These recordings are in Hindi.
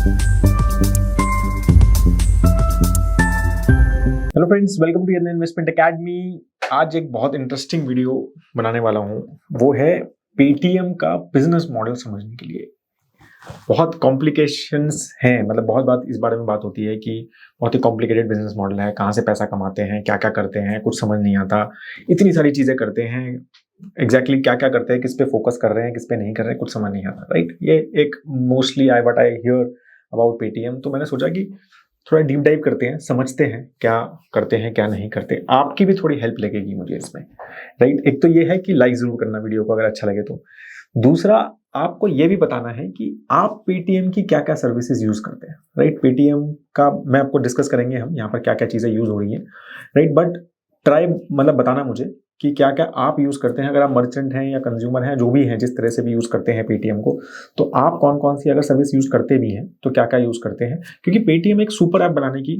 Hello friends, welcome to investment academy. आज एक बहुत इंटरेस्टिंग वीडियो बनाने वाला हूँ। वो है पेटीएम का बिजनेस मॉडल समझने के लिए। बहुत कॉम्प्लिकेशंस हैं, मतलब बहुत बात इस बारे में बात होती है कि बहुत ही कॉम्प्लिकेटेड बिजनेस मॉडल है, कहाँ से पैसा कमाते हैं, क्या क्या करते हैं, कुछ समझ नहीं आता। इतनी सारी चीजें करते हैं, एग्जैक्टली क्या क्या करते हैं, किस पे फोकस कर रहे हैं, किस पे नहीं कर रहे हैं, कुछ समझ नहीं आता, राइट। ये एक mostly what I hear about Paytm. तो मैंने सोचा कि थोड़ा डीप डाइव करते हैं, समझते हैं क्या करते हैं क्या नहीं करते। आपकी भी थोड़ी हेल्प लगेगी मुझे इसमें, राइट। एक तो ये है कि लाइक जरूर करना वीडियो को अगर अच्छा लगे तो। दूसरा, आपको ये भी बताना है कि आप पेटीएम की क्या क्या सर्विसेज यूज करते हैं, राइट। पेटीएम का मैं आपको डिस्कस करेंगे हम यहाँ पर क्या क्या चीजें यूज हो रही हैं, राइट। बट ट्राई मतलब बताना मुझे कि क्या क्या आप यूज करते हैं। अगर आप मर्चेंट हैं या कंज्यूमर हैं, जो भी हैं, जिस तरह से भी यूज करते हैं पेटीएम को, तो आप कौन कौन सी अगर सर्विस यूज करते भी हैं तो क्या क्या यूज करते हैं। क्योंकि पेटीएम एक सुपर ऐप बनाने की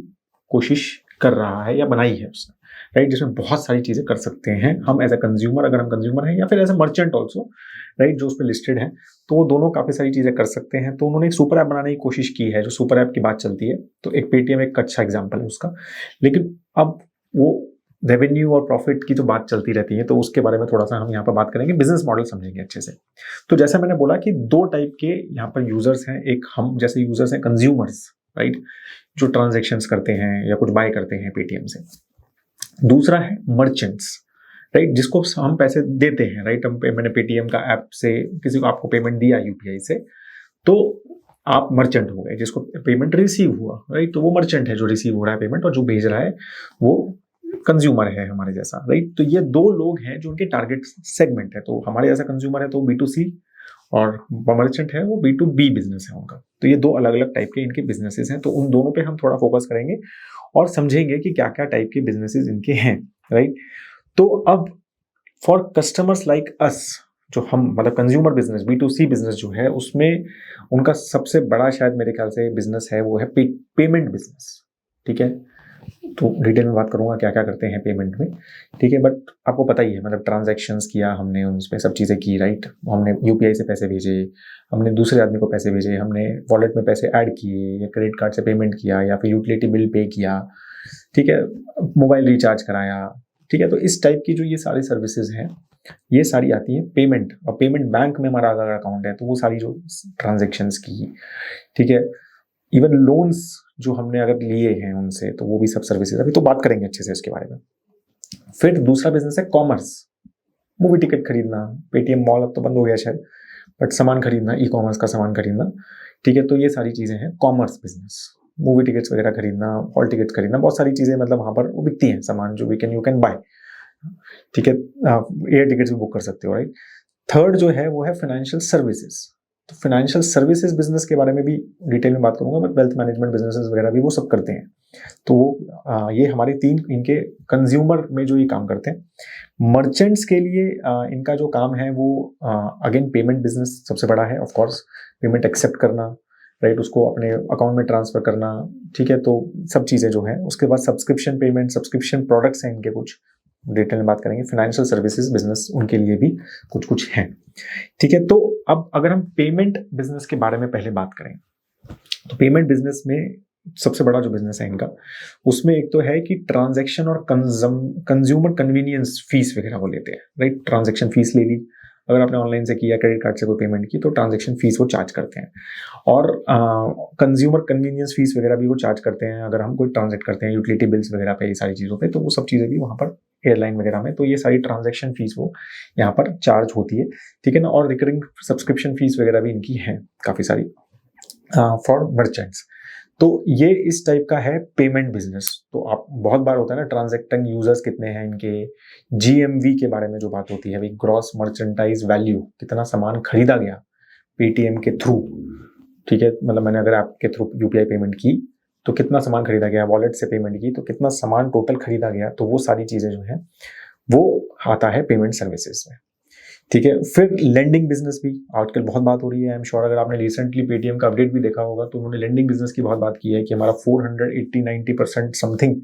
कोशिश कर रहा है या बनाई है उसने, राइट, जिसमें बहुत सारी चीजें कर सकते हैं हम एज अ कंज्यूमर, अगर हम कंज्यूमर हैं, या फिर as a merchant also, right, जो उस पर लिस्टेड है, तो वो दोनों काफी सारी चीजें कर सकते हैं। तो उन्होंने एक सुपर ऐप बनाने की कोशिश की है। जो सुपर ऐप की बात चलती है तो एक पेटीएम एक अच्छा एग्जाम्पल है उसका। लेकिन अब वो रेवेन्यू और प्रॉफिट की तो बात चलती रहती है, तो उसके बारे में थोड़ा सा हम यहाँ पर बात करेंगे, बिजनेस मॉडल समझेंगे अच्छे से। तो जैसा मैंने बोला कि दो टाइप के यहाँ पर यूजर्स हैं। एक हम जैसे यूजर्स हैं, कंज्यूमर्स, राइट, जो ट्रांजेक्शन्स करते हैं या कुछ बाय करते हैं पेटीएम से। दूसरा है मर्चेंट्स, राइट, जिसको हम पैसे देते हैं, राइट। हम मैंने पेटीएम का ऐप से किसी को आपको पेमेंट दिया यूपीआई से, तो आप मर्चेंट हो गए। जिसको पेमेंट रिसीव हुआ, राइट, तो वो मर्चेंट है जो रिसीव हो रहा है पेमेंट, और जो भेज रहा है वो कंज्यूमर है हमारे जैसा, राइट। तो ये दो लोग हैं जो उनके टारगेट सेगमेंट है। तो हमारे जैसा कंज्यूमर है तो B2C, और मर्चेंट है वो B2B बिजनेस है उनका। तो ये दो अलग अलग टाइप के इनके बिजनेसेस हैं। तो उन दोनों पे हम थोड़ा फोकस करेंगे और समझेंगे कि क्या क्या टाइप के बिजनेसेस इनके हैं, राइट। तो अब फॉर कस्टमर्स लाइक अस, जो हम मतलब कंज्यूमर बिजनेस, B2C बिजनेस जो है, उसमें उनका सबसे बड़ा शायद मेरे ख्याल से बिजनेस है, वो है पेमेंट बिजनेस, ठीक है। तो डिटेल में बात करूंगा क्या क्या करते हैं पेमेंट में, ठीक है। बट आपको पता ही है, मतलब ट्रांजैक्शंस किया हमने, उसमें सब चीज़ें की, राइट। हमने यूपीआई से पैसे भेजे, हमने दूसरे आदमी को पैसे भेजे, हमने वॉलेट में पैसे ऐड किए, या क्रेडिट कार्ड से पेमेंट किया, या फिर यूटिलिटी बिल पे किया, ठीक है, मोबाइल रिचार्ज कराया, ठीक है। तो इस टाइप की जो ये सारी सर्विसेज हैं, ये सारी आती है पेमेंट। और पेमेंट बैंक में हमारा अगर अकाउंट है तो वो सारी जो ट्रांजेक्शन्स की, ठीक है, इवन लोन्स जो हमने अगर लिए हैं उनसे, तो वो भी सब सर्विसेज, अभी तो बात करेंगे अच्छे से इसके बारे में। फिर दूसरा बिजनेस है कॉमर्स, मूवी टिकट खरीदना। पेटीएम मॉल अब तो बंद हो गया शायद, बट सामान खरीदना, ई कॉमर्स का सामान खरीदना, ठीक है। तो ये सारी चीजें हैं कॉमर्स बिजनेस। मूवी टिकट्स वगैरह खरीदना, हॉल टिकट्स खरीदना, बहुत सारी चीजें, मतलब वहां पर वो बिकती हैं सामान जो यू कैन बाय, ठीक है। एयर टिकट्स भी बुक कर सकते हो, राइट। थर्ड जो है वो है फाइनेंशियल सर्विसेज। तो फाइनेंशियल सर्विसेज बिजनेस के बारे में भी डिटेल में बात करूंगा, बट वेल्थ मैनेजमेंट बिजनेसेस वगैरह भी वो सब करते हैं। तो वो ये हमारे तीन इनके कंज्यूमर में जो ये काम करते हैं। मर्चेंट्स के लिए इनका जो काम है वो अगेन पेमेंट बिजनेस सबसे बड़ा है, ऑफ कोर्स। पेमेंट एक्सेप्ट करना, राइट, उसको अपने अकाउंट में ट्रांसफर करना, ठीक है। तो सब चीज़ें जो है, उसके बाद सब्सक्रिप्शन पेमेंट, सब्सक्रिप्शन प्रोडक्ट्स हैं इनके, कुछ डिटेल में बात करेंगे। फाइनेंशियल सर्विसेज बिजनेस उनके लिए भी कुछ कुछ हैं, ठीक है। तो अब अगर हम पेमेंट बिजनेस के बारे में पहले बात करें, तो पेमेंट बिजनेस में सबसे बड़ा जो बिजनेस है इनका, उसमें एक तो है कि ट्रांजैक्शन और कंज्यूमर कन्वीनियंस फीस वगैरह वो लेते हैं, राइट। ट्रांजैक्शन फीस ले ली, अगर आपने ऑनलाइन से किया, क्रेडिट कार्ड से कोई पेमेंट की, तो ट्रांजैक्शन फीस वो चार्ज करते हैं। और कंज्यूमर कन्वीनियंस फीस वगैरह भी वो चार्ज करते हैं अगर हम कोई ट्रांजेक्ट करते हैं यूटिलिटी बिल्स वगैरह पे, ये सारी चीज़ों पे, तो वो सब चीज़ें भी वहाँ पर एयरलाइन वगैरह में, तो ये सारी ट्रांजैक्शन फीस वो यहाँ पर चार्ज होती है, ठीक है ना। और रिकरिंग सब्सक्रिप्शन फीस वगैरह भी इनकी है काफ़ी सारी फॉर मर्चेंट्स। तो ये इस टाइप का है पेमेंट बिजनेस। तो आप बहुत बार होता है ना, ट्रांजैक्टिंग यूजर्स कितने हैं इनके, जीएमवी के बारे में जो बात होती है, ग्रॉस मर्चेंटाइज वैल्यू, कितना सामान खरीदा गया पेटीएम के थ्रू, ठीक है। मतलब मैंने अगर आपके थ्रू यूपीआई पेमेंट की तो कितना सामान खरीदा गया, वॉलेट से पेमेंट की तो कितना सामान टोटल खरीदा गया, तो वो सारी चीजें जो है वो आता है पेमेंट सर्विसेज में, ठीक है। फिर लेंडिंग बिजनेस भी आजकल बहुत बात हो रही है। आई एम श्योर अगर आपने रिसेंटली पेटीएम का अपडेट भी देखा होगा तो उन्होंने लेंडिंग बिजनेस की बहुत बात की है कि हमारा 480-90% समथिंग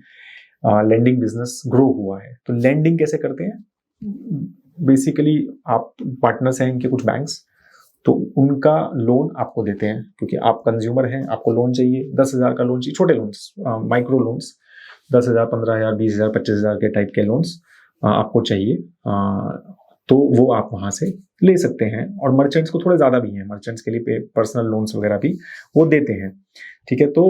लेंडिंग बिजनेस ग्रो हुआ है। तो लेंडिंग कैसे करते हैं, बेसिकली आप पार्टनर्स हैं इनके कुछ बैंक्स, तो उनका लोन आपको देते हैं, क्योंकि आप कंज्यूमर हैं, आपको लोन चाहिए, 10,000 का लोन चाहिए, छोटे लोन्स, माइक्रो लोन्स, 10,000, 15,000, 20,000, 25,000 के टाइप के लोन्स आपको चाहिए, तो वो आप वहां से ले सकते हैं। और मर्चेंट्स को थोड़े ज्यादा भी हैं, मर्चेंट्स के लिए पर्सनल लोन्स वगैरह भी वो देते हैं, ठीक है। तो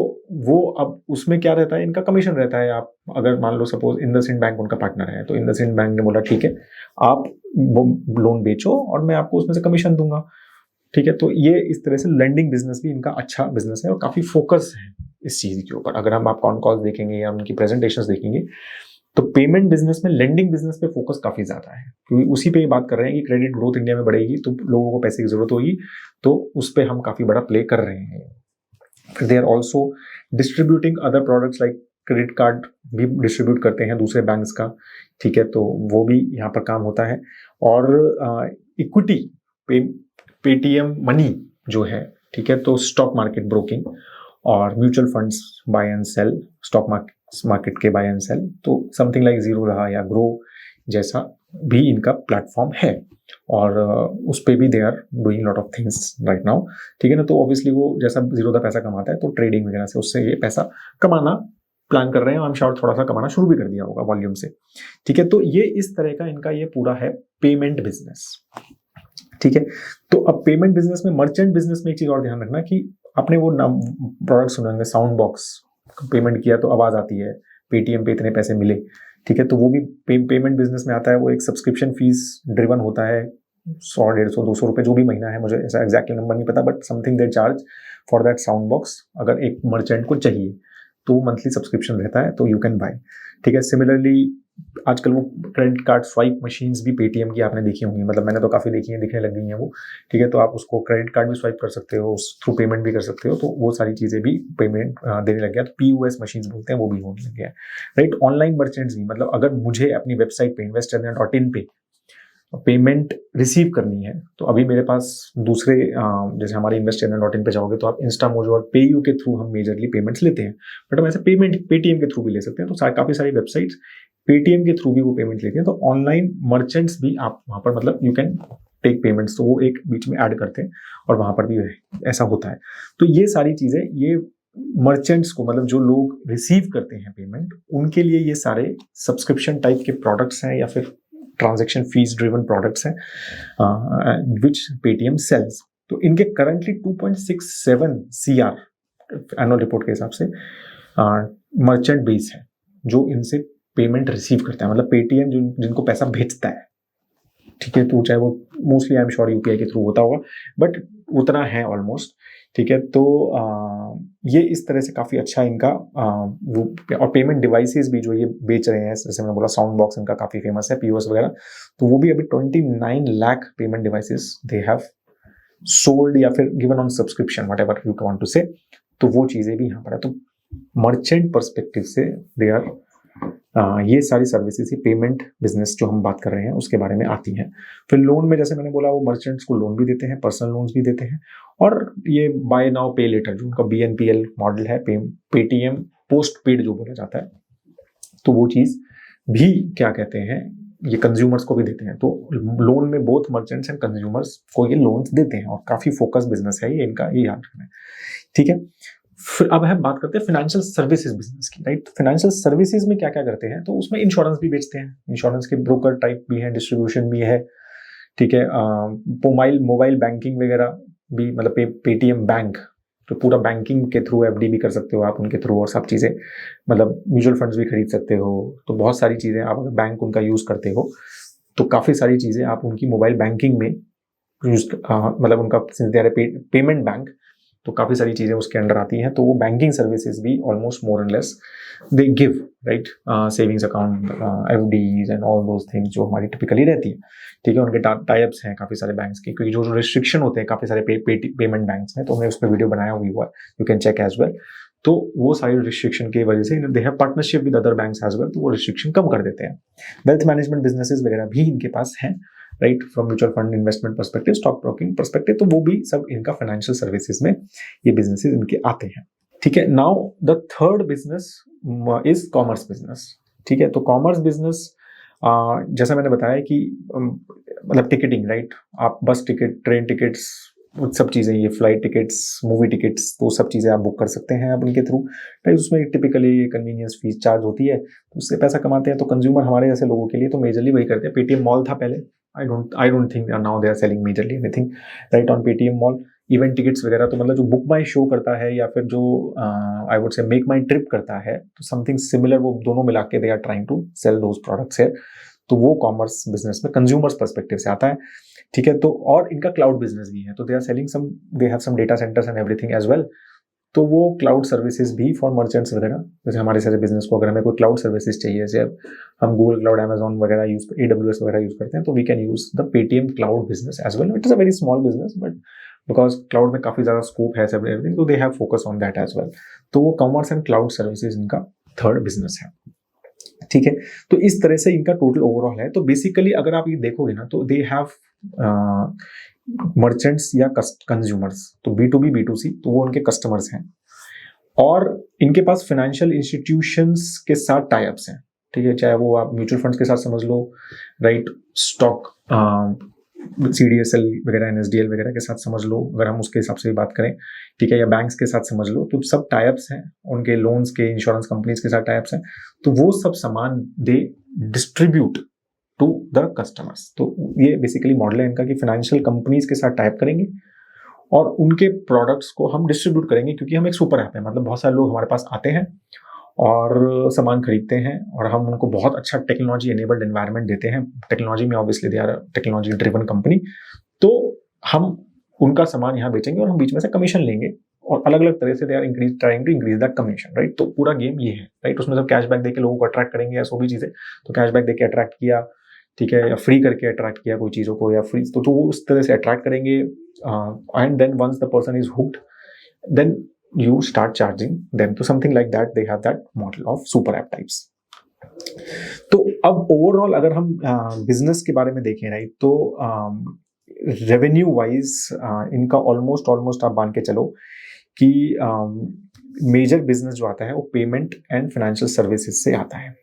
वो अब उसमें क्या रहता है, इनका कमीशन रहता है। आप अगर मान लो सपोज इंडसइंड बैंक उनका पार्टनर है, तो इंडसइंड बैंक ने बोला ठीक है आप वो लोन बेचो और मैं आपको उसमें से कमीशन दूंगा, ठीक है। तो ये इस तरह से लेंडिंग बिजनेस भी इनका अच्छा बिजनेस है और काफी फोकस है इस चीज के ऊपर। अगर हम आप कॉन कॉल्स देखेंगे या उनकी प्रेजेंटेशंस देखेंगे तो पेमेंट बिजनेस में, लेंडिंग बिजनेस पे फोकस काफी ज्यादा है, क्योंकि उसी पे ये बात कर रहे हैं कि क्रेडिट ग्रोथ इंडिया में बढ़ेगी तो लोगों को पैसे की जरूरत होगी, तो उस पर हम काफी बड़ा प्ले कर रहे हैं। फिर they are also distributing other products like credit card भी डिस्ट्रीब्यूट करते हैं दूसरे बैंक्स का, ठीक है। तो वो भी यहाँ पर काम होता है। और इक्विटी पेटीएम मनी जो है, ठीक है, तो स्टॉक मार्केट ब्रोकिंग और mutual funds buy and sell, stock market के बाय एंड सेल, तो समथिंग लाइक जीरो रहा या ग्रो जैसा भी इनका प्लेटफॉर्म है। और उस पे भी they are doing lot of things right now, ठीक है ना। तो ऑब्वियसली वो जैसा जीरो दा पैसा कमाता है, तो ट्रेडिंग वगैरह से उससे ये पैसा कमाना प्लान कर रहे हैं। आई एम श्योर थोड़ा सा कमाना शुरू भी कर दिया होगा वॉल्यूम से, ठीक है। तो ये इस तरह का इनका ये पूरा है पेमेंट बिजनेस, ठीक है। तो अब पेमेंट बिजनेस में, मर्चेंट बिजनेस में एक चीज और ध्यान रखना कि आपने वो प्रोडक्ट सुने होंगे, साउंड बॉक्स, पेमेंट किया तो आवाज आती है, पेटीएम पे इतने पैसे मिले, ठीक है। तो वो भी पेमेंट बिजनेस में आता है। वो एक सब्सक्रिप्शन फीस ड्रिवन होता है, 100, 150, 200 रुपए जो भी महीना है, मुझे ऐसा एग्जैक्टली नंबर नहीं पता, but something they charge for that sound box. अगर एक मर्चेंट को चाहिए तो मंथली सब्सक्रिप्शन रहता है, तो यू कैन बाय, ठीक है। सिमिलरली आजकल वो क्रेडिट कार्ड स्वाइप मशीन्स भी पेटीएम की आपने देखी होंगी, मतलब मैंने तो काफी देखी है, दिखने लग गई हैं वो, ठीक है। तो आप उसको क्रेडिट कार्ड भी स्वाइप कर सकते हो, उस थ्रू पेमेंट भी कर सकते हो, तो वो सारी चीजें भी पेमेंट देने लग गया। तो पीओएस मशीन्स बोलते हैं, वो भी होने लग गया है, राइट। ऑनलाइन मर्चेंट्स भी, मतलब अगर मुझे अपनी वेबसाइट पे investindia.in पे पेमेंट रिसीव करनी है, तो अभी मेरे पास दूसरे जैसे हमारे investindia.in पे जाओगे तो आप इंस्टामोजो और पेयू के थ्रू हम मेजरली पेमेंट्स लेते हैं, बट हम ऐसे पेमेंट पेटीएम के थ्रू भी ले सकते हैं। तो काफी सारी वेबसाइट्स पेटीएम के थ्रू भी वो पेमेंट लेते हैं। तो ऑनलाइन मर्चेंट्स भी आप वहां पर, मतलब यू कैन टेक पेमेंट्स, तो वो एक बीच में ऐड करते हैं और वहां पर भी ऐसा होता है। तो ये सारी चीजें, ये मर्चेंट्स को, मतलब जो लोग रिसीव करते हैं पेमेंट, उनके लिए ये सारे सब्सक्रिप्शन टाइप के प्रोडक्ट्स हैं या फिर ट्रांजैक्शन फीस ड्रिवन प्रोडक्ट्स हैं विच पेटीएम सेल्स। तो इनके करंटली 2.67 CR एनुअल रिपोर्ट के हिसाब से मर्चेंट बेस है जो इनसे पेमेंट रिसीव करता है, मतलब पेटीएम जिनको पैसा भेजता है, ठीक है। तो चाहे वो mostly I am sure UPI के थ्रू होता होगा, बट उतना है ऑलमोस्ट, ठीक है। तो ये इस तरह से काफी अच्छा इनका वो, और पेमेंट डिवाइसेस भी जो ये बेच रहे हैं, जैसे मैंने बोला साउंड बॉक्स इनका काफी फेमस है, पीओएस वगैरह, तो वो भी अभी 29 lakh payment devices they have sold या फिर given on subscription, whatever you want to say. तो वो चीजें भी यहाँ पर है। तो मर्चेंट पर्सपेक्टिव से दे आर ये सारी सर्विसेज ही पेमेंट बिजनेस जो हम बात कर रहे हैं उसके बारे में आती हैं। फिर लोन में जैसे मैंने बोला, वो मर्चेंट्स को लोन भी देते हैं, पर्सनल लोन्स भी देते हैं, और ये बाय नाउ पे लेटर जो उनका BNPL मॉडल है, पेटीएम पोस्ट पेड जो बोला जाता है, तो वो चीज भी क्या कहते हैं, ये कंज्यूमर्स को भी देते हैं। तो लोन में बोथ मर्चेंट्स एंड कंज्यूमर्स को ये लोन्स देते हैं, और काफी फोकस बिजनेस है ये इनका, ये याद रखना है, ठीक है। फिर अब हम बात करते हैं फाइनेंशियल सर्विसेज बिजनेस की, राइट। फाइनेंशियल सर्विसेज में क्या क्या करते हैं, तो उसमें इंश्योरेंस भी बेचते हैं, इंश्योरेंस के ब्रोकर टाइप भी है, डिस्ट्रीब्यूशन भी है, ठीक है। मोबाइल बैंकिंग वगैरह भी, मतलब पेटीएम बैंक, तो पूरा बैंकिंग के थ्रू एफडी भी कर सकते हो आप उनके थ्रू, और सब चीजें, मतलब म्यूचुअल फंड्स भी खरीद सकते हो। तो बहुत सारी चीजें आप अगर बैंक उनका यूज करते हो तो काफी सारी चीजें आप उनकी मोबाइल बैंकिंग में यूज, मतलब उनका पेमेंट बैंक, तो काफी सारी चीजें उसके अंडर आती हैं। तो वो बैंकिंग सर्विसेज भी almost more and less they give, right. Savings account, FDs and all those things जो हमारी टिपिकली रहती है, ठीक है। उनके टाइप्स हैं काफी सारे बैंक्स के, क्योंकि जो रिस्ट्रिक्शन होते हैं काफी सारे पेमेंट बैंक्स में, तो हमने उस पर वीडियो बनाया हुआ है, you can check as well. तो वो सारी रिस्ट्रिक्शन की वजह से they have partnership with other banks as well, तो वो रिस्ट्रिक्शन कम कर देते हैं। वेल्थ मैनेजमेंट बिजनेसेस वगैरह भी इनके पास हैं, right, from mutual fund investment perspective, stock broking perspective, तो वो भी सब इनका फाइनेंशियल सर्विसेज में ये बिजनेसेस इनके आते हैं, ठीक है। Now the third business is commerce business, ठीक है। तो कॉमर्स बिजनेस जैसा मैंने बताया कि मतलब टिकटिंग, राइट, आप बस टिकट, ट्रेन टिकट्स, वो सब चीज़ें, ये फ्लाइट टिकट्स, मूवी टिकट्स, तो सब चीज़ें आप बुक कर सकते हैं आप उनके थ्रू, राइट। उसमें टिपिकली कन्वीनियंस फीस चार्ज होती है, तो उससे पैसा कमाते हैं। तो कंज्यूमर हमारे जैसे लोगों के लिए तो मेजरली वही करते हैं। पेटीएम मॉल था पहले, I don't think now they are selling majorly anything, right, on Paytm mall. Event tickets वगैरह तो मतलब जो बुक माई शो करता है या फिर जो I would say MakeMyTrip करता है, तो समथिंग सिमिलर वो दोनों मिला के they are trying to sell those products है। तो वो कॉमर्स बिजनेस में कंज्यूमर्स पर्सपेक्टिव से आता है, ठीक है। तो और इनका क्लाउड बिजनेस भी है, तो they are selling some, they have some data centres and everything as well. तो वो क्लाउड सर्विसेज भी फॉर मर्चेंट्स वगैरह, जैसे हमारे सारे बिजनेस को अगर हमें कोई क्लाउड सर्विसेज चाहिए, जैसे अब हम गूगल क्लाउड, अमेजॉन वगैरह यूज, AWS वगैरह यूज करते हैं, तो we can use the Paytm cloud business as well. It is a very small business, but because cloud में काफी ज्यादा स्कोप है सब एवरीथिंग, तो they have focus on that as well. तो वो कॉमर्स एंड क्लाउड सर्विसेज इनका थर्ड बिजनेस है, ठीक है। तो इस तरह से इनका टोटल ओवरऑल है। तो बेसिकली अगर आप ये देखोगे ना, तो दे हैव मर्चेंट्स या कंज्यूमर्स, तो B2B B2C, तो वो उनके कस्टमर्स हैं। और इनके पास फाइनेंशियल इंस्टीट्यूशंस के साथ टाइप्स हैं, ठीक है। चाहे वो आप म्यूचुअल फंड्स के साथ समझ लो, राइट, स्टॉक, CDSL वगैरह, NSDL वगैरह के साथ समझ लो, अगर हम उसके हिसाब से भी बात करें, ठीक है, या बैंक्स के साथ समझ लो, तो सब टाइप्स हैं उनके, लोन्स के, इंश्योरेंस कंपनीज के साथ टाइप्स हैं। तो वो सब सामान दे डिस्ट्रीब्यूट टू द कस्टमर्स। तो ये बेसिकली मॉडल है इनका कि फाइनेंशियल कंपनीज के साथ टाइप करेंगे और उनके प्रोडक्ट्स को हम डिस्ट्रीब्यूट करेंगे, क्योंकि हम एक सुपर ऐप है, मतलब बहुत सारे लोग हमारे पास आते हैं और सामान खरीदते हैं, और हम उनको बहुत अच्छा टेक्नोलॉजी एनेबल्ड एनवायरनमेंट देते हैं। टेक्नोलॉजी में obviously they are technology driven company, तो हम उनका सामान यहाँ बेचेंगे और हम बीच में से कमीशन लेंगे, और अलग अलग तरह से they are trying to increase that commission, right. तो पूरा गेम ये है, राइट। उसमें सब कैशबैक देके लोगों को अट्रैक्ट करेंगे या सो भी चीजें, तो कैशबैक देके अट्रैक्ट किया, ठीक है, या फ्री करके अट्रैक्ट किया कोई चीज़ों को, या फ्री, तो वो उस तरह से अट्रैक्ट करेंगे। And then once the person is hooked, then you start charging them, to something like that they have that model of super app types। तो अब ओवरऑल अगर हम बिजनेस के बारे में देखें, राइट, तो रेवेन्यू वाइज इनका ऑलमोस्ट आप मान के चलो कि मेजर बिजनेस जो आता है वो पेमेंट एंड फाइनेंशियल सर्विसेज से आता है,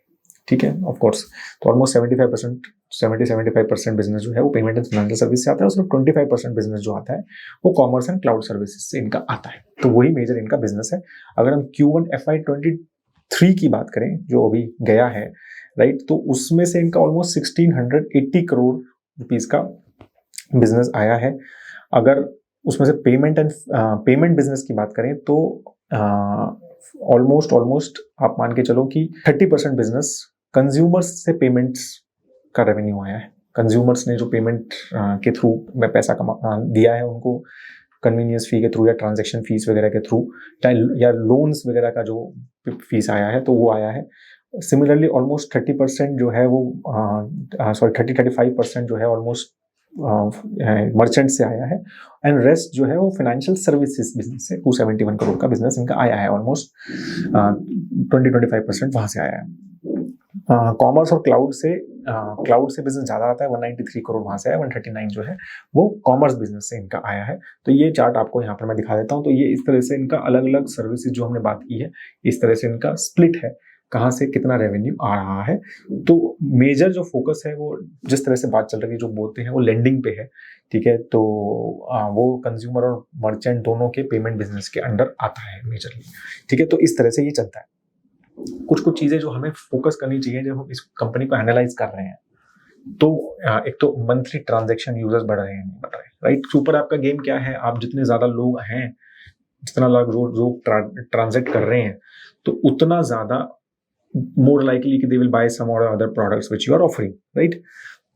ठीक है, ऑफ कोर्स। तो ऑलमोस्ट 75% बिजनेस जो है वो पेमेंट एंड फाइनेंशियल सर्विस से आता है, और सिर्फ 25% बिजनेस जो आता है वो कॉमर्स एंड क्लाउड सर्विसेज से इनका आता है। तो वही मेजर इनका बिजनेस है। अगर हम Q1 FY23 की बात करें जो अभी गया है, राइट, तो उसमें से इनका ऑलमोस्ट 1680 करोड़ रुपीज का बिजनेस आया है। अगर उसमें से पेमेंट बिजनेस की बात करें तो ऑलमोस्ट आप मान के चलो कि 30% बिजनेस कंज्यूमर्स से पेमेंट्स का रेवेन्यू आया है। कंज्यूमर्स ने जो पेमेंट के थ्रू में पैसा दिया है उनको, कन्वीनियंस फी के थ्रू या ट्रांजैक्शन फीस वगैरह के थ्रू, या लोन्स वगैरह का जो फीस आया है, तो वो आया है। सिमिलरली ऑलमोस्ट 30% जो है वो 35% जो है ऑलमोस्ट मर्चेंट से आया है, एंड रेस्ट जो है वो फाइनेंशियल सर्विसेज बिजनेस से 271 करोड़ का बिजनेस इनका आया है। ऑलमोस्ट 20-25% वहां से आया है। कॉमर्स और क्लाउड से बिजनेस ज्यादा आता है, 193 करोड़ वहां से आया, 139 जो है वो कॉमर्स बिजनेस से इनका आया है। तो ये चार्ट आपको यहाँ पर मैं दिखा देता हूँ। तो ये इस तरह से इनका अलग अलग सर्विसेज जो हमने बात की है, इस तरह से इनका स्प्लिट है, कहाँ से कितना रेवेन्यू आ रहा है। तो मेजर जो फोकस है वो, जिस तरह से बात चल रही है, जो बोलते हैं वो लेंडिंग पे है, ठीक है। तो वो कंज्यूमर और मर्चेंट दोनों के पेमेंट बिजनेस के अंडर आता है मेजरली, ठीक है। तो इस तरह से ये चलता है। कुछ चीजें जो हमें फोकस करनी चाहिए जब हम इस कंपनी को एनालाइज कर रहे हैं, तो एक तो मंथली ट्रांजैक्शन यूजर्स बढ़ रहे हैं, नहीं बढ़ रहे, राइट। सुपर ऐप का गेम क्या है, आप जितने ज्यादा लोग हैं, जितना लोग ट्रांजैक्ट कर रहे हैं, तो उतना ज्यादा मोर लाइकली कि दे विल बाय सम और other products which you are offering, right.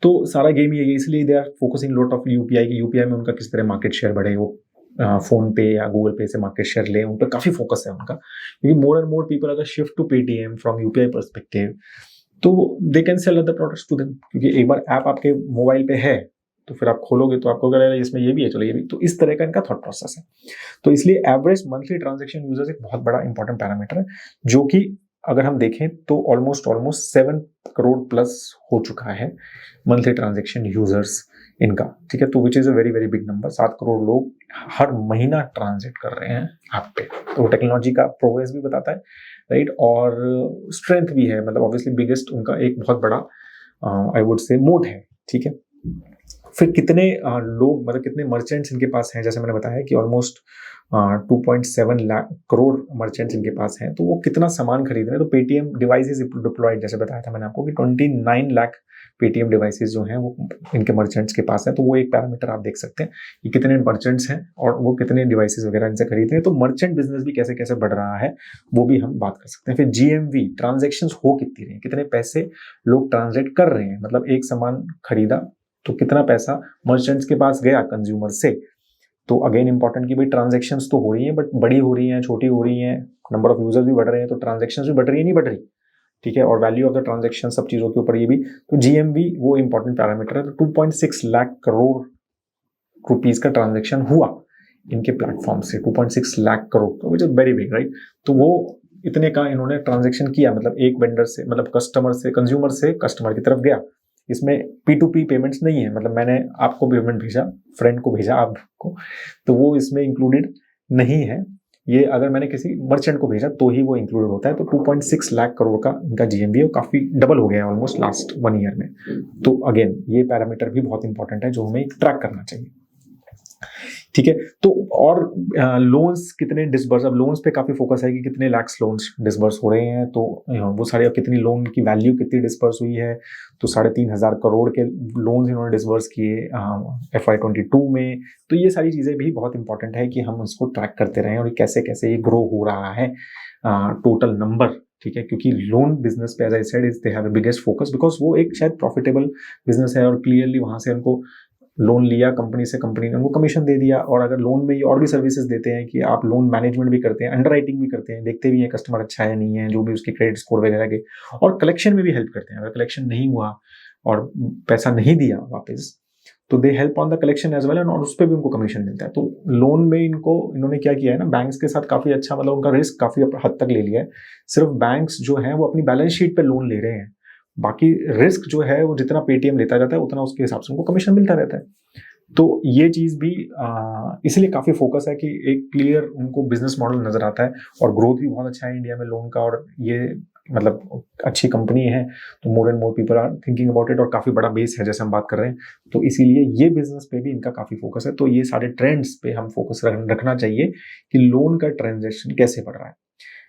तो सारा गेम ये है, इसलिए they are focusing lot of UPI की, यूपीआई में उनका किस तरह मार्केट शेयर बढ़े, वो फोन पे या गूगल पे से मार्केट शेयर ले, उन पर काफी फोकस है उनका, क्योंकि मोर एंड मोर पीपल अगर shift to Paytm from UPI perspective, तो they can sell other products to them, क्योंकि एक बार ऐप आपके मोबाइल पे है तो फिर आप खोलोगे तो आपको लगेगा इसमें ये भी है, चलो ये भी। तो इस तरह का इनका थॉट प्रोसेस है। तो इसलिए एवरेज मंथली ट्रांजैक्शन यूजर्स एक बहुत बड़ा इंपॉर्टेंट पैरामीटर है, जो कि अगर हम देखें तो ऑलमोस्ट 7 करोड़ प्लस हो चुका है मंथली ट्रांजैक्शन यूजर्स इनका, ठीक है। तो which is a very very big number. 7 crore लोग हर महीना ट्रांजेक्ट कर रहे हैं ऐप पे। तो टेक्नोलॉजी का प्रोग्रेस भी बताता है, राइट, और स्ट्रेंथ भी है, मतलब ऑब्वियसली बिगेस्ट उनका एक बहुत बड़ा आई वुड से मोड है, ठीक है। फिर कितने लोग मतलब कितने मर्चेंट्स इनके पास हैं, जैसे मैंने बताया कि ऑलमोस्ट 2.7 लाख करोड़ मर्चेंट्स इनके पास हैं, तो वो कितना सामान खरीद रहे हैं। तो पेटीएम डिवाइसेस डिप्लॉयड, जैसे बताया था मैंने आपको कि 29 लाख पेटीएम डिवाइसेस जो हैं वो इनके मर्चेंट्स के पास है। तो वो एक पैरामीटर आप देख सकते हैं कि कितने मर्चेंट्स हैं और वो कितने डिवाइसेस वगैरह इनसे खरीद रहे हैं। तो मर्चेंट बिजनेस भी कैसे कैसे बढ़ रहा है वो भी हम बात कर सकते हैं। फिर जीएमवी, ट्रांजेक्शन हो कितनी रही है, कितने पैसे लोग ट्रांजेक्ट कर रहे हैं, मतलब एक सामान खरीदा तो कितना पैसा मर्चेंट्स के पास गया कंज्यूमर से। तो अगेन इंपॉर्टेंट कि भाई ट्रांजेक्शन्स तो हो रही हैं, बट बड़ी हो रही हैं, छोटी हो रही हैं, नंबर ऑफ यूजर्स भी बढ़ रहे हैं, तो ट्रांजेक्शन्स भी बढ़ रही है, नहीं बढ़ रही, ठीक है। और वैल्यू ऑफ द ट्रांजेक्शन, सब चीजों के ऊपर ये भी। तो जीएमवी वो इंपॉर्टेंट पैरामीटर है। तो 2.6 लाख करोड़ रुपीज का ट्रांजेक्शन हुआ इनके प्लेटफॉर्म से, 2.6 lakh crore, which is very big, right. तो वो इतने का इन्होंने ट्रांजेक्शन किया, मतलब एक वेंडर से, मतलब कस्टमर से, कंज्यूमर से कस्टमर की तरफ गया। इसमें P2P पेमेंट्स नहीं है, मतलब मैंने आपको पेमेंट भेजा, फ्रेंड को भेजा आपको, तो वो इसमें इंक्लूडेड नहीं है। ये अगर मैंने किसी मर्चेंट को भेजा तो ही वो इंक्लूडेड होता है। तो 2.6 लाख करोड़ का इनका जीएमवी है, काफी डबल हो गया है ऑलमोस्ट लास्ट 1 ईयर में। तो अगेन ये पैरामीटर भी बहुत इंपॉर्टेंट है जो हमें ट्रैक करना चाहिए, ठीक है। तो और लोन्स कितने डिसबर्स, अब लोन्स पे काफी फोकस है कि कितने लैक्स लोन्स डिसबर्स हो रहे हैं। तो वो सारे, कितनी लोन की वैल्यू कितनी डिसबर्स हुई है, तो 3,500 करोड़ के लोन्स इन्होंने डिसबर्स किए FY22 में। तो ये सारी चीजें भी बहुत इंपॉर्टेंट है कि हम उसको ट्रैक करते रहें और कैसे कैसे ये ग्रो हो रहा है टोटल नंबर, ठीक है। क्योंकि लोन बिजनेस पे as I said is they have biggest focus, because वो एक शायद प्रॉफिटेबल बिजनेस है और क्लियरली वहां से उनको लोन लिया कंपनी से, कंपनी ने उनको कमीशन दे दिया। और अगर लोन में ये और भी सर्विसेज देते हैं कि आप लोन मैनेजमेंट भी करते हैं, अंडरराइटिंग भी करते हैं, देखते भी हैं कस्टमर अच्छा है नहीं है, जो भी उसके क्रेडिट स्कोर वगैरह के, और कलेक्शन में भी हेल्प करते हैं। अगर कलेक्शन नहीं हुआ और पैसा नहीं दिया वापस, तो they help on the collection as well, और उस पर भी उनको कमीशन मिलता है। तो लोन में इन्होंने क्या किया है ना, बैंक्स के साथ काफी अच्छा, मतलब उनका रिस्क काफी हद तक ले लिया है। सिर्फ बैंक्स जो है वो अपनी बैलेंस शीट पे लोन ले रहे हैं, बाकी रिस्क जो है वो जितना पेटीएम लेता रहता है उतना उसके हिसाब से उनको कमीशन मिलता रहता है। तो ये चीज भी इसलिए काफी फोकस है कि एक क्लियर उनको बिजनेस मॉडल नजर आता है, और ग्रोथ भी बहुत अच्छा है इंडिया में लोन का, और ये मतलब अच्छी कंपनी है। तो more and more people are thinking about it, और काफी बड़ा बेस है जैसे हम बात कर रहे हैं, तो इसीलिए ये बिजनेस पे भी इनका काफी फोकस है। तो ये सारे ट्रेंड्स पे हम फोकस रखना चाहिए कि लोन का ट्रांजेक्शन कैसे बढ़ रहा है।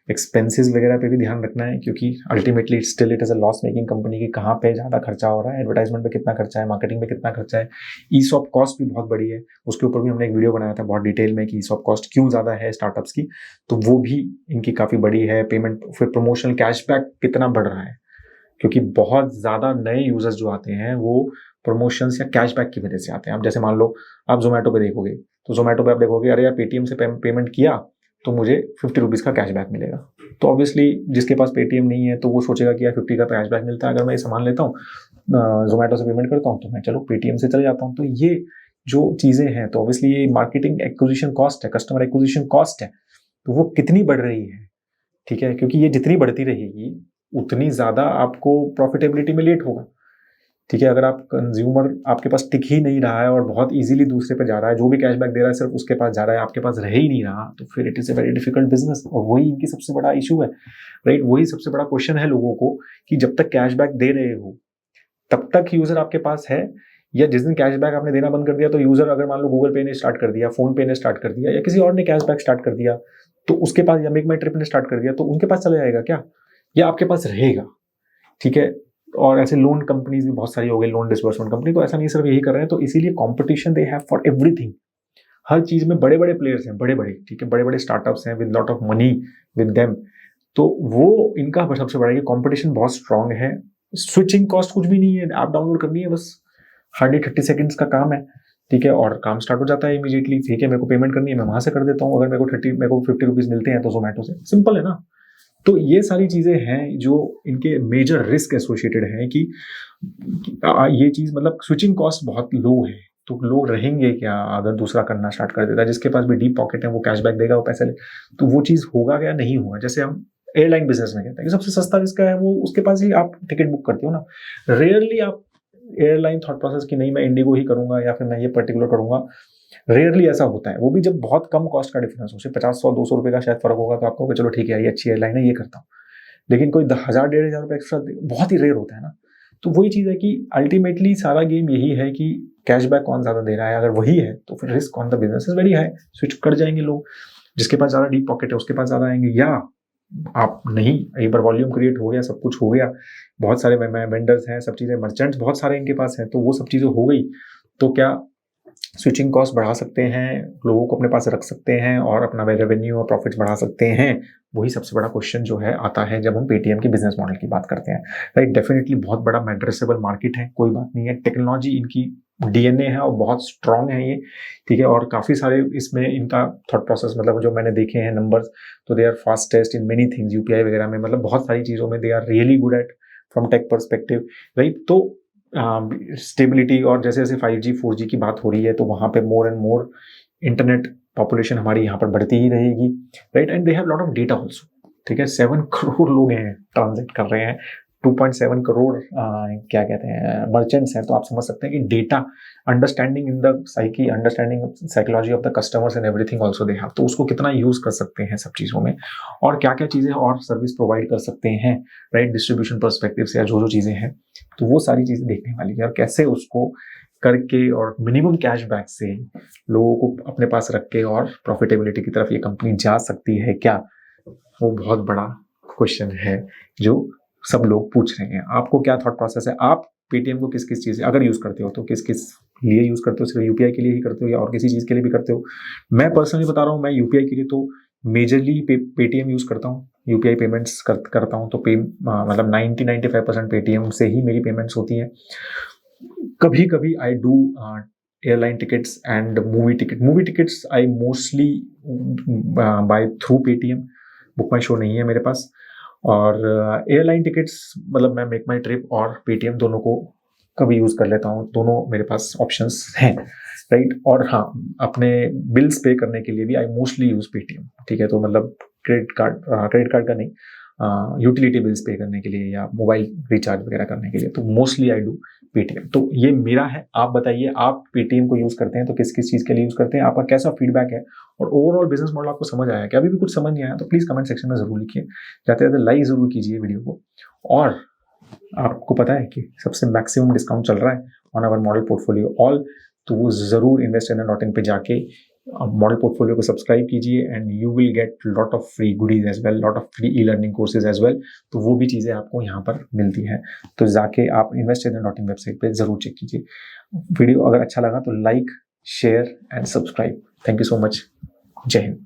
एक्सपेंसेस वगैरह पे भी ध्यान रखना है, क्योंकि ultimately still it is a loss making company की कहाँ पे ज्यादा खर्चा हो रहा है, एडवर्टाइजमेंट पे कितना खर्चा है, मार्केटिंग पे कितना खर्चा है। ईसॉप कॉस्ट भी बहुत बड़ी है, उसके ऊपर भी हमने एक वीडियो बनाया था बहुत डिटेल में कि ईसॉप कॉस्ट क्यों ज्यादा है स्टार्टअप्स की, तो वो भी इनकी काफी बड़ी है। पेमेंट, फिर प्रमोशनल कैशबैक कितना बढ़ रहा है, क्योंकि बहुत ज्यादा नए यूजर्स जो आते हैं वो प्रमोशन या कैशबैक की वजह से आते हैं। अब जैसे मान लो आप जोमेटो पे देखोगे, तो जोमेटो पे आप देखोगे अरे यार पेटीएम से पेमेंट किया तो मुझे 50 रुपीज़ का कैशबैक मिलेगा। तो ऑब्वियसली जिसके पास पेटीएम नहीं है तो वो सोचेगा कि यार 50 का कैशबैक मिलता है, अगर मैं ये सामान लेता हूँ जोमेटो से पेमेंट करता हूँ तो मैं चलो पेटीएम से चले जाता हूँ। तो ये जो चीज़ें हैं, तो ऑब्वियसली ये मार्केटिंग एक्विजिशन कॉस्ट है, कस्टमर एक्विजिशन कॉस्ट है, तो वो कितनी बढ़ रही है, ठीक है। क्योंकि ये जितनी बढ़ती रहेगी उतनी ज़्यादा आपको प्रॉफिटेबिलिटी में लेट होगा, ठीक है। अगर आप कंज्यूमर आपके पास टिक ही नहीं रहा है और बहुत इजीली दूसरे पे जा रहा है, जो भी कैशबैक दे रहा है सिर्फ उसके पास जा रहा है, आपके पास रह ही नहीं रहा, तो फिर it is a very difficult business. और वही इनकी सबसे बड़ा इशू है, राइट। वही सबसे बड़ा क्वेश्चन है लोगों को कि जब तक कैशबैक दे रहे हो तब तक यूजर आपके पास है, या जिस दिन कैशबैक आपने देना बंद कर दिया, तो यूजर अगर मान लो गूगल पे ने स्टार्ट कर दिया, फोन पे ने स्टार्ट कर दिया, या किसी और ने कैशबैक स्टार्ट कर दिया, तो उसके पास, या मेक माई ट्रिप ने स्टार्ट कर दिया, तो उनके पास चला जाएगा क्या, या आपके पास रहेगा, ठीक है। और ऐसे लोन कंपनीज भी बहुत सारी हो गई, लोन डिसबर्समेंट कंपनी, तो ऐसा नहीं सिर्फ यही कर रहे हैं। तो इसीलिए competition they have for everything, हर चीज में बड़े बड़े प्लेयर्स हैं, बड़े बड़े, ठीक है, बड़े बड़े स्टार्टअप्स हैं with lot of money with them. तो वो इनका सबसे बड़ा है कि कंपटीशन बहुत स्ट्रांग है। स्विचिंग कॉस्ट कुछ भी नहीं है, ऐप डाउनलोड करनी है बस, हार्डली 30 सेकंड्स का काम है, ठीक है, और काम स्टार्ट हो जाता है इमीडिएटली। ठीक है, मेरे को पेमेंट करनी है, मैं वहां से कर देता हूँ। अगर मेरे को 50 रुपीज मिलते हैं तो जोमेटो से, सिंपल है ना। तो ये सारी चीजें हैं जो इनके मेजर रिस्क एसोसिएटेड हैं कि ये चीज, मतलब स्विचिंग कॉस्ट बहुत लो है। तो लोग रहेंगे क्या अगर दूसरा करना स्टार्ट कर देता है, जिसके पास भी डीप पॉकेट है वो कैशबैक देगा, वो पैसे ले, तो वो चीज होगा क्या, नहीं होगा। जैसे हम एयरलाइन बिजनेस में कहते हैं कि सबसे सस्ता जिसका है वो उसके पास ही आप टिकट बुक करते हो ना। रेयरली आप एयरलाइन थॉट प्रोसेस की नहीं मैं इंडिगो ही करूंगा या फिर मैं ये पर्टिकुलर करूंगा, रेयरली ऐसा होता है। वो भी जब बहुत कम कॉस्ट का डिफरेंस हो, सिर्फ 50-100-200 रुपए का शायद फर्क होगा, तो आपको चलो ठीक है ये अच्छी एयरलाइन है, ये करता हूँ। लेकिन कोई 1000-1500 रुपए एक्स्ट्रा बहुत ही रेयर होता है ना। तो वही चीज है कि अल्टीमेटली सारा गेम यही है कि कैशबैक कौन ज़्यादा दे रहा है, अगर वही है तो फिर risk on the business is very high, switch कर जाएंगे लोग। जिसके पास ज़्यादा डीप पॉकेट है उसके पास ज़्यादा आएंगे, या आप नहीं, एक बार वॉल्यूम क्रिएट हो गया, सब कुछ हो गया, बहुत सारे वेंडर्स हैं, सब चीज़ें, मर्चेंट्स बहुत सारे इनके पास हैं, तो वो सब चीज़ें हो गई, तो क्या स्विचिंग कॉस्ट बढ़ा सकते हैं, लोगों को अपने पास रख सकते हैं और अपना रेवेन्यू और प्रॉफिट्स बढ़ा सकते हैं? वही सबसे बड़ा क्वेश्चन जो है आता है जब हम पेटीएम के बिजनेस मॉडल की बात करते हैं, राइट। डेफिनेटली बहुत बड़ा एड्रेसेबल मार्केट है, कोई बात नहीं है, टेक्नोलॉजी इनकी डीएनए है और बहुत स्ट्रांग है ये, ठीक है। और काफ़ी सारे इसमें इनका थॉट प्रोसेस, मतलब जो मैंने देखे हैं नंबर्स, तो they are fastest in many things, UPI वगैरह में, मतलब बहुत सारी चीज़ों में they are really good at from tech perspective, right. तो स्टेबिलिटी, और जैसे जैसे 5G 4G की बात हो रही है तो वहाँ पे मोर एंड मोर इंटरनेट पॉपुलेशन हमारी यहाँ पर बढ़ती ही रहेगी, right. And they have lot of data also, ठीक है। 7 करोड़ लोग हैं ट्रांजेक्ट कर रहे हैं, 2.7 करोड़ क्या कहते हैं मर्चेंट्स हैं, तो आप समझ सकते हैं कि data understanding in the psyche, understanding psychology of the customers and everything also they have, तो उसको कितना यूज कर सकते हैं सब चीज़ों में, और क्या क्या चीज़ें और सर्विस प्रोवाइड कर सकते हैं, राइट, डिस्ट्रीब्यूशन परस्पेक्टिव से, या जो जो चीज़ें हैं, तो वो सारी चीज़ें देखने वाली है, और कैसे उसको करके और मिनिमम कैशबैक से लोगों को अपने पास रख के और प्रॉफिटेबिलिटी की तरफ ये कंपनी जा सकती है क्या, वो बहुत बड़ा क्वेश्चन है जो सब लोग पूछ रहे हैं। आपको क्या थॉट प्रोसेस है, आप पेटीएम को किस किस चीज़ अगर यूज़ करते हो तो किस किस लिए यूज़ करते हो, सिर्फ यूपीआई के लिए ही करते हो या और किसी चीज़ के लिए भी करते हो? मैं पर्सनली बता रहा हूँ, मैं यूपीआई के लिए तो मेजरली पेटीएम यूज़ करता हूँ, यूपीआई पेमेंट्स करता हूँ, तो मतलब 90-95% पेटीएम से ही मेरी पेमेंट्स होती हैं। कभी कभी I do airline tickets and movie tickets I mostly by through Paytm, book my show नहीं है मेरे पास, और एयरलाइन टिकट्स मतलब मैं मेक माई ट्रिप और पेटीएम दोनों को कभी यूज़ कर लेता हूँ, दोनों मेरे पास ऑप्शंस हैं, राइट। और हाँ, अपने बिल्स पे करने के लिए भी आई मोस्टली यूज़ पेटीएम, ठीक है। तो मतलब क्रेडिट कार्ड का नहीं, यूटिलिटी बिल्स पे करने के लिए या मोबाइल रिचार्ज वगैरह करने के लिए, तो मोस्टली आई डू पेटीएम। तो ये मेरा है, आप बताइए आप पेटीएम को यूज़ करते हैं तो किस किस चीज़ के लिए यूज़ करते हैं, आपका कैसा फीडबैक है, और ओवरऑल बिजनेस मॉडल आपको समझ आया क्या? अभी भी कुछ समझ नहीं आया तो प्लीज़ कमेंट सेक्शन में ज़रूर लिखिए, जाते जाते लाइक ज़रूर कीजिए वीडियो को, और आपको पता है कि सबसे मैक्सिमम डिस्काउंट चल रहा है on our model portfolio all, तो वो ज़रूर investindia.in पे जाके मॉडल पोर्टफोलियो को सब्सक्राइब कीजिए, and you will get lot of free goodies as well, lot of free e learning courses as well, तो वो भी चीज़ें आपको यहाँ पर मिलती हैं, तो जाके आप investindia.in वेबसाइट पे ज़रूर चेक कीजिए। वीडियो अगर अच्छा लगा तो like, share and subscribe. Thank you so much. जय हिंद।